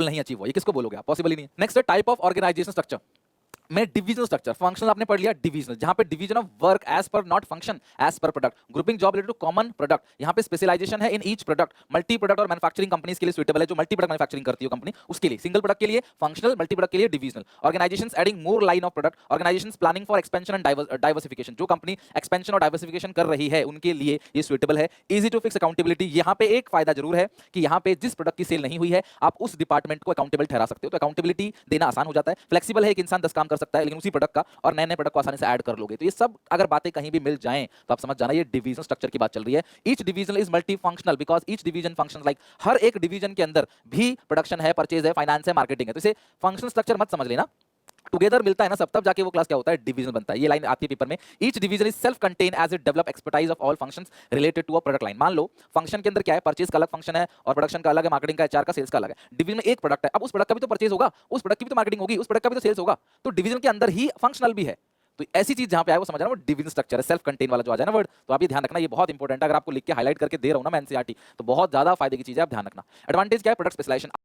Divisional नहीं achieve हुआ, ये किसको बोलोगे आप? पॉसिबल ही नहीं है। नेक्स्ट है टाइप ऑफ ऑर्गेनाइजेशन स्ट्रक्चर में डिविजनल स्ट्रक्चर। फंक्शनल आपने पढ़ लिया, डिविजनल जहां पे division of work as per not function as per product, grouping job related to common product, यहां पे स्पेशलाइजेशन है in each product. Multi product और मैन्युफैक्चरिंग कंपनीज के लिए सुइटेबल है, जो मल्टी प्रोडक्ट मैन्युफैक्चरिंग करती है कंपनी उसके लिए। सिंगल प्रोडक्ट के लिए फंक्शनल, मल्टी प्रोडक्ट के लिए divisional. Organisations adding more line of product, organisations planning for expansion and diversification, जो कंपनी एक्सपेंशन और डाइवर्सिफिकेशन कर रही है उनके लिए ये सुइटेबल है। इजी टू फिक्स अकाउंटेबिलिटी, यहां पे एक फायदा जरूर है कि यहां पे जिस प्रोडक्ट की सेल नहीं हुई है आप उस डिपार्टमेंट को अकाउंटेबल ठहरा सकते हो, तो अकाउंटेबिलिटी देना आसान हो जाता है। फ्लेक्सिबल है, एक इंसान 10 काम कर सकता है लेकिन उसी प्रोडक्ट का, और नए नए प्रोडक्ट को आसानी से ऐड कर लोगे। तो ये सब अगर बातें कहीं भी मिल जाएं तो आप समझ जाना ये डिवीजन स्ट्रक्चर की बात चल रही है। Each division is multi functional because each division functions like, हर एक डिवीजन के अंदर भी प्रोडक्शन है, परचेज है, फाइनेंस है, मार्केटिंग है। तो इसे फंक्शनल स्ट्रक्चर मत समझ लेना, टुगेदर मिलता है ना सब, तब जाके वो क्लास क्या होता है, डिवीजन बनता है। ये लाइन आती है पेपर में, each division is self contain as it develop expertise of all functions related to a product line. मान लो फंक्शन के अंदर क्या है, परचेज का अलग फंक्शन है और प्रोडक्शन का अलग है, मार्केटिंग का, एचआर का, सेल्स का अलग है। डिवीजन में एक प्रोडक्ट है, अब उस प्रोडक्ट का भी तो परचेज होगा, उस प्रोडक्ट की भी तो मार्केटिंग होगी, उस प्रोडक्ट का भी तो सेल्स होगा, तो डिवीजन के अंदर ही फंक्शनल भी है। तो ऐसी चीज जहां पे आए वो समझना, वो डिवीजन स्ट्रक्चर है, सेल्फ कंटेन वाला जो आ जाए ना वर्ड, तो आप ये ध्यान रखना, ये बहुत इंपॉर्टेंट है। अगर आपको लिख के हाईलाइट करके दे रहा हूं ना मैं एनसीईआरटी, तो बहुत ज्यादा फायदे की चीज है, आप ध्यान रखना। एडवांटेज क्या है, प्रोडक्ट स्पेशलाइजेशन।